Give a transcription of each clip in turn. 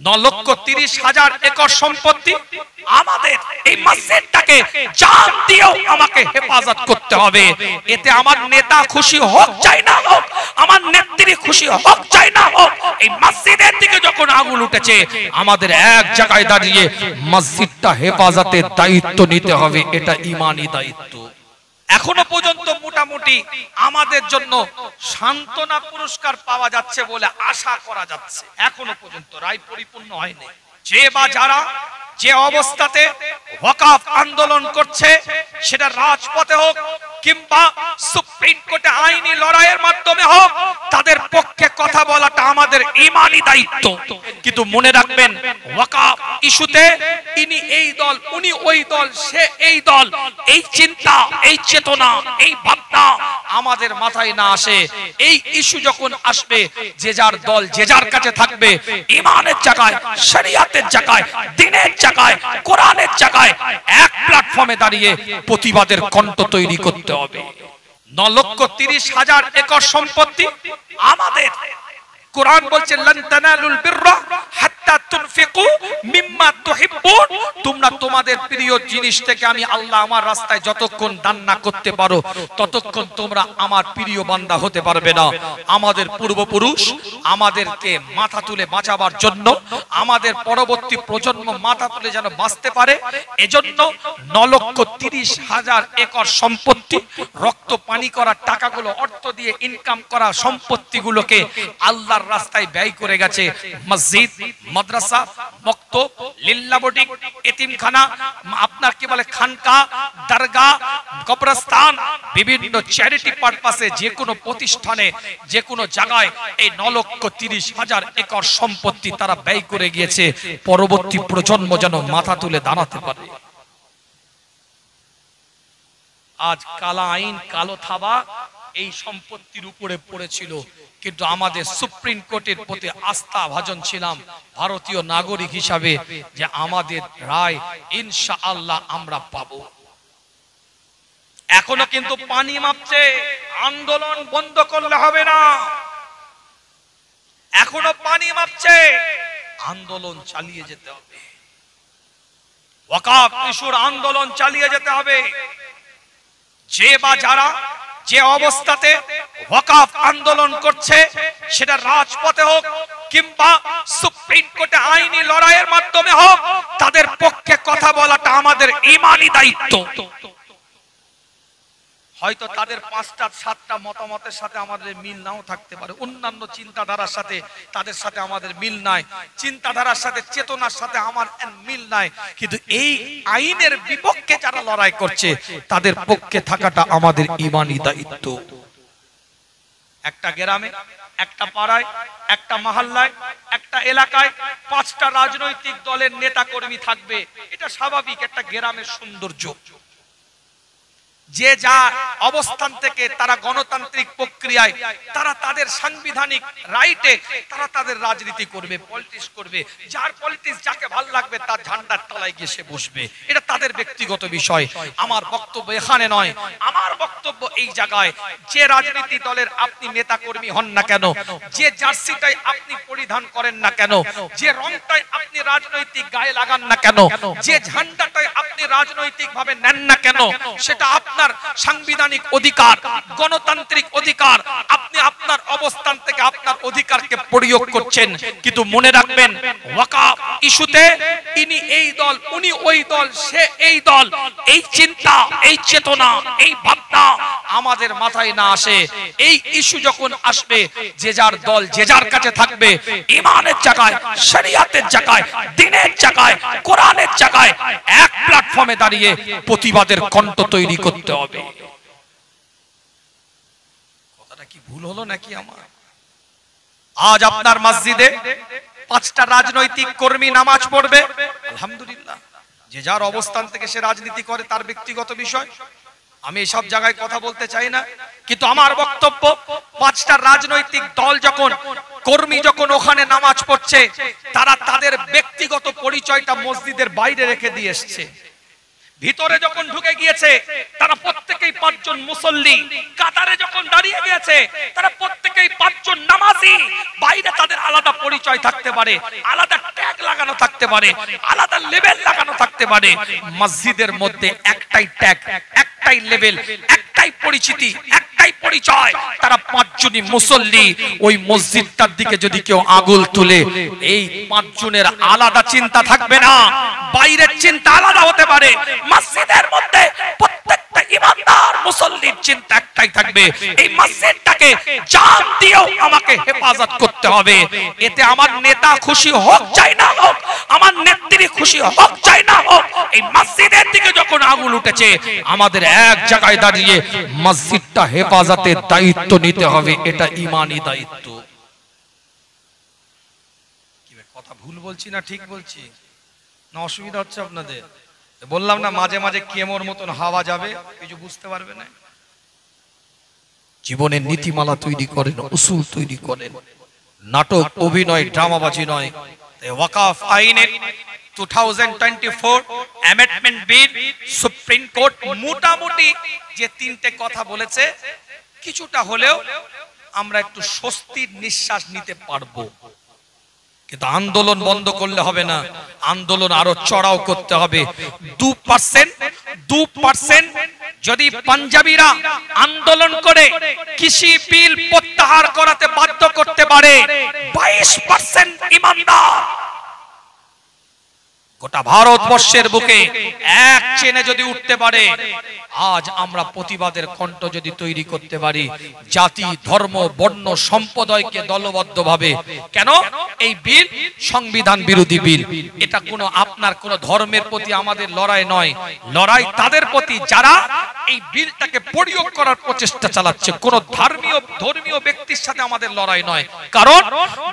9,30,000 acre সম্পত্তি আমাদের এই মসজিদটাকে জান দিয়েও আমাকে হেফাজত করতে হবে। এতে আমার নেতা খুশি হোক চাই না হোক, আমার নেত্রী খুশি হোক চাই না হোক, এই মসজিদের দিকে যখন আগুন উঠেছে আমাদের এক জায়গায় দাঁড়িয়ে মসজিদটা হেফাজতের দায়িত্ব নিতে হবে। এটা ঈমানি দায়িত্ব। এখনো পর্যন্ত মোটামুটি আমাদের জন্য সান্ত্বনা পুরস্কার পাওয়া যাচ্ছে বলে আশা করা যাচ্ছে। এখনো পর্যন্ত রায় পরিপূর্ণ হয়নি। যে বা যারা যে অবস্থাতে ওয়াকফ আন্দোলন করছে, সেটা রাজপথে হোক কিংবা সুপ্রিম কোর্টে আইনি লড়াইয়ের মাধ্যমে হোক, তাদের পক্ষে কথা বলাটা আমাদের ঈমানি দায়িত্ব। কিন্তু মনে রাখবেন, ওয়াকফ ইস্যুতে ইনি এই দল, উনি ওই দল, সে এই দল, এই চিন্তা, এই চেতনা, এই ভাবনা আমাদের মাথায় না আসে। এই ইস্যু যখন আসবে, যে যার দল যে যার কাছে থাকবে, ঈমানের জায়গায়, শরিয়াতের জায়গায়, দ্বীনের জায়গায়, কোরআনের জায়গায় এক প্ল্যাটফর্মে দাঁড়িয়ে প্রতিবাদের কণ্ঠ তৈরি করতে হবে। 9,30,000 একর সম্পত্তি আমাদের। কোরআন বলছে লান তানালুল বিররা হাত্তা তুনফিকু মিম্মা তুহিব্বুন। তোমরা তোমাদের প্রিয় জিনিস থেকে আমি আল্লাহ আমার রাস্তায় যতক্ষণ দান না করতে পারো ততক্ষণ তোমরা আমার প্রিয় বান্দা হতে পারবে না। আমাদের পূর্বপুরুষ আমাদেরকে মাথা তুলে বাঁচাবার জন্য, আমাদের পরবর্তী প্রজন্ম মাথা তুলে যেন বাঁচতে পারে, এজন্য 9,30,000 একর সম্পত্তি, রক্ত পানি করা টাকাগুলো, অর্থ দিয়ে ইনকাম করা সম্পত্তিগুলোকে আল্লাহর রাস্তায় ব্যয় করে গেছে। মসজিদ, মাদ্রাসা, মক্তব, লিল্লা বোর্ডিং, এতিমখানা, আপনার কি বলে খানকা, দরগা, কবরস্থান, বিভিন্ন চ্যারিটি পারপাসে যে কোনো প্রতিষ্ঠানে, যে কোনো জায়গায় এই 9,30,000 একর সম্পত্তি তারা ব্যয় করে গিয়েছে পরবর্তী প্রজন্ম যেন মাথা তুলে দাঁড়াতে পারে। আজ কালা আইন, কালো থাবা এই সম্পত্তির উপরে পড়েছিল, কিন্তু আমাদের সুপ্রিম কোর্টের প্রতি আস্থা ভাজন ছিলাম ভারতীয় নাগরিক হিসাবে যে আমাদের রায় ইনশাআল্লাহ আমরা পাবো। এখনো কিন্তু পানি মাপছে, আন্দোলন বন্ধ করলে হবে না। এখনো পানি মাপছে, আন্দোলন চালিয়ে যেতে হবে। ওয়াকফ ইস্যুর আন্দোলন চালিয়ে যেতে হবে। যে বা যারা যে অবস্থাতে ওয়াকফ আন্দোলন করছে, সেটা রাজপথে হোক কিংবা সুপ্রিম কোর্টে আইনি লড়াইয়ের মাধ্যমে হোক, তাদের পক্ষে কথা বলাটা আমাদের ঈমানি দায়িত্ব। হয়তো তাদের 5টা-7টা মতামতের সাথে আমাদের মিল নাও থাকতে পারে, অন্যান্য চিন্তাধারার সাথে তাদের সাথে আমাদের মিল নাই, চিন্তাধারার সাথে, চেতনার সাথে আমার মিল নাই, কিন্তু এই আইনের বিপক্ষে যারা লড়াই করছে তাদের পক্ষে থাকাটা আমাদের ঈমানি দায়িত্ব। একটা গ্রামে, একটা পাড়ায়, একটা মহল্লায়, একটা এলাকায় 5টা রাজনৈতিক দলের নেতা কর্মী থাকবে, এটা স্বাভাবিক, একটা গ্রামের সৌন্দর্য। যে যা অবস্থান থেকে তারা গণতান্ত্রিক প্রক্রিয়ায়, তারা তাদের সাংবিধানিক রাইটে তারা তাদের রাজনীতি করবে, পলিটিক্স করবে। যার পলিটিক্স যাকে ভালো লাগবে তার ঝান্ডার তলায় গিয়ে সে বসবে, এটা তাদের ব্যক্তিগত বিষয়। আমার বক্তব্য এখানে নয়, আমার বক্তব্য এই জায়গায়, যে রাজনীতি দলের আপনি নেতা কর্মী হন না কেন, যে জার্সিটাই আপনি পরিধান করেন না কেন, যে রংটাই আপনি রাজনৈতিক গায়ে লাগান না কেন, যে ঝান্ডাটাই আপনি রাজনৈতিক ভাবে নেন না কেন, সেটা আপনার সাংবিধানিক অধিকার, গণতান্ত্রিক অধিকার। আপনি আপনার অবস্থান থেকে আপনার অধিকারকে প্রয়োগ করছেন, কিন্তু মনে রাখবেন, ওয়াকফ ইস্যুতে ইনি এই দল, উনি ওই দল, সে এই দল, এই চিন্তা, এই চেতনা, এই ভাবনা আমাদের মাথায় না আসে। এই ইস্যু যখন আসবে, যে যার দল যে যার কাছে থাকবে, ঈমানের জায়গায়, শরিয়াতের জায়গায়, দ্বীনের জায়গায়, কোরআনের জায়গায় এক প্ল্যাটফর্মে দাঁড়িয়ে প্রতিবাদের কণ্ঠ তৈরি করতে হবে। কথাটা কি ভুল হলো নাকি আমার? আজ আপনার মসজিদে 5টা রাজনৈতিক কর্মী নামাজ পড়বে, আলহামদুলিল্লাহ, যে যার অবস্থান থেকে সে রাজনীতি করে তার ব্যক্তিগত বিষয়, আমি এসব জায়গায় কথা বলতে চাই না। কিন্তু আমার বক্তব্য, 5টা রাজনৈতিক দল যখন, কর্মী যখন ওখানে নামাজ পড়ছে, তারা তাদের ব্যক্তিগত পরিচয়টা মসজিদের বাইরে রেখে দিয়ে এসছে। ভিতরে যখন ঢুকে গিয়েছে তারা প্রত্যেকই পাঁচজন মুসল্লি, কাতারে যখন দাঁড়িয়ে গিয়েছে তারা প্রত্যেকই পাঁচজন নামাজি। বাইরে তাদের আলাদা পরিচয় থাকতে পারে, আলাদা ট্যাগ লাগানো থাকতে পারে, আলাদা লেভেল লাগানো থাকতে পারে, মসজিদের মধ্যে একটাই ট্যাগ, একটাই লেভেল, একটাই পরিচিতি, একটাই পরিচয়। তারা পাঁচজনই মুসল্লি। ওই মসজিদটার দিকে যদি কেউ আঙুল তুলে, এই পাঁচজনের আলাদা চিন্তা থাকবে না, বাইরের চিন্তা আলাদা হতে পারে। মসজিদের মধ্যে প্রত্যেকটা ইমানদার মুসল্লির চিন্তা একটাই থাকবে, এই মসজিদটাকে জান দিয়েও আমাকে হেফাজত করতে হবে। এতে আমার নেতা খুশি হোক চাই না হোক, আমার নেত্রী খুশি হোক চাই না হোক, এই মসজিদের দিকে যখন আঙুল উঠেছে আমাদের এক জায়গায় দাঁড়িয়ে মসজিদটা হেফাজতের দায়িত্ব নিতে হবে। এটা ঈমানি দায়িত্ব। কি কথা ভুল বলছি না ঠিক বলছি? না অসুবিধা হচ্ছে আপনাদের? বললাম না মাঝে মাঝে কেমোর মতন হাওয়া যাবে, কিছু বুঝতে পারবে না। জীবনের নীতিমালা তৈরি করেন, উসুল তৈরি করেন, নাটক, অভিনয়, ড্রামাবাজি নয়। ওয়াকফ আইনের 2024 অ্যামেন্ডমেন্ট বিল সুপ্রিম কোর্ট মোটামুটি যে তিনটে কথা বলেছে, কিছুটা হলেও আমরা একটু স্বস্তির নিঃশ্বাস নিতে পারবো। কিন্তু আন্দোলন বন্ধ করলে হবে না, আন্দোলন আরো চড়াও করতে হবে। 2% যদি পাঞ্জাবিরা আন্দোলন করে কৃষি বিল প্রত্যাহার করাতে বাধ্য করতে পারে, 22% ইমানদার গোটা ভারতবর্ষের বুকে এক চেনে যদি উঠতে পারে, আজ আমরা প্রতিবাদের কণ্ঠ যদি তৈরি করতে পারি, জাতি, ধর্ম, বর্ণ, সম্প্রদায়কে দলবদ্ধভাবে, কেন এই বিল সংবিধান বিরোধী বিল। এটা কোনো আপনার কোনো ধর্মের প্রতি আমাদের লড়াই নয়, লড়াই তাদের প্রতি যারা এই বিলটাকে প্রয়োগ করার প্রচেষ্টা চালাচ্ছে। কোন ধর্মীয় ব্যক্তির সাথে আমাদের লড়াই নয়। কারণ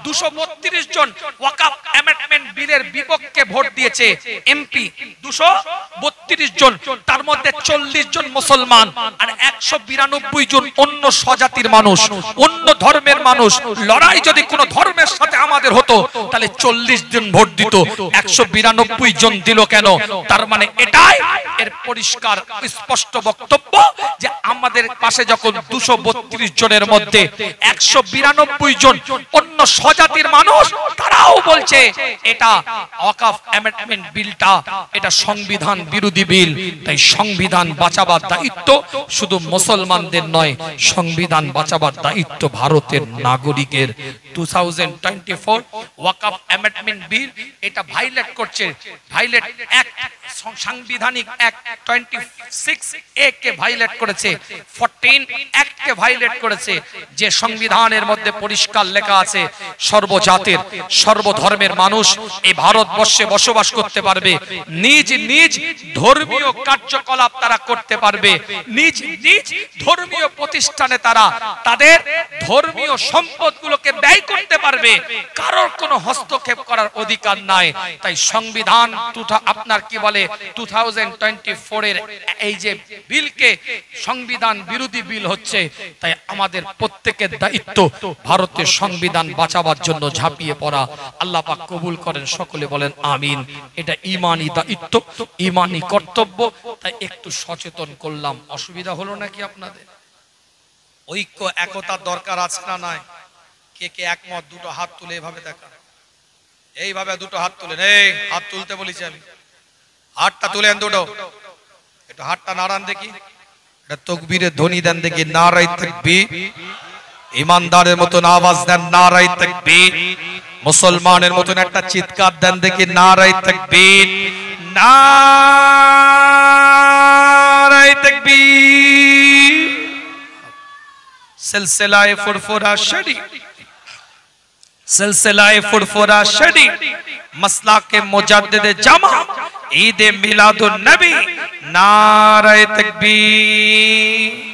232 জন ওয়াকফ অ্যামেন্ডমেন্ট বিলের বিপক্ষে ভোট দিয়েছে এমপি, 232 জন, তার মধ্যে 40 জন মুসলমান আর 192 জন অন্য স্বজাতির মানুষ, অন্য ধর্মের মানুষ। লড়াই যদি কোন ধর্মের সাথে আমাদের হতো তাহলে 40 জন ভোট দিত, 192 জন দিল কেন? তার মানে এটাই এর পরিষ্কার স্পষ্ট বক্তব্য যে আমাদের পাশে যখন 232 জনের মধ্যে 192 জন অন্য স্বজাতির মানুষ, তারাও বলছে এটা ওয়াকফ অ্যামেন্ডমেন্ট বিলটা এটা সংবিধান বিরোধী বিল। তাই সংবিধান বাঁচাবার দায়িত্ব শুধু মুসলমানদের নয়, সংবিধান বাঁচাবার দায়িত্ব ভারতের নাগরিকের। 2024 ওয়াকফ অ্যামেন্ডমেন্ট বিল এটা ভাইলেট করছে, ভাইলেট অ্যাক্ট, সাংবিধানিক অ্যাক্ট 26A কে ভাইলেট করেছে, 14 অ্যাক্ট কে ভাইলেট করেছে, যে সংবিধানের মধ্যে পরিষ্কার লেখা আছে সর্বজাতের সর্বধর্মের মানুষ এই ভারতবর্ষে বসবাস করতে পারবে, নিজ নিজ ধর্মীয় কার্যকলাপ তারা করতে পারবে, নিজ নিজ ধর্মীয় প্রতিষ্ঠানে তারা তাদের ধর্মীয় সম্পদগুলোকে ব্যয় করতে পারবে, কারোর কোনো হস্তক্ষেপ করার অধিকার নাই। তাই সংবিধান আপনার কি বলে 2024 এর এই যে বিলকে সংবিধান বিরোধী বিল হচ্ছে। তাই আমাদের প্রত্যেকের দায়িত্ব ভারতের সংবিধান বাঁচাবার জন্য ঝাঁপিয়ে পড়া। আল্লাহ পাক কবুল করেন, সকলে বলেন আমিন। এটা ঈমানি দায়িত্ব, ঈমানি কর্তব্য। তাই একটু সচেতন করলাম। অসুবিধা হলো নাকি আপনাদের? ঐক্য একতার দরকার আছে না নাই? কে কে একমত? দুটো হাত তুলে এভাবে দেখা, এইভাবে দুটো হাত তুলেন। এই হাত তুলতে বলেছি আমি, হাতটা তুলেন দুটো, একটু হাতটা নাড়ান দেখি, এটা তাকবীরের ধ্বনি দেন দেখি, নারায়ে তাকবীর। ইমানদারের মতন আওয়াজ দেন, নারায়ে তাকবীর। মুসলমানের মতন একটা চিৎকার দেন দেখি, নারায়ে তাকবীর, নারায়ে তাকবীর। সিলসিলায়ে ফুরফুরা শরীফ, সিলসিলায়ে ফুরফুরা শরীফ, মাসলাকে মুজাদ্দিদে জামা, ঈদে মিলাদুন নবী, নারায়ে তাকবীর।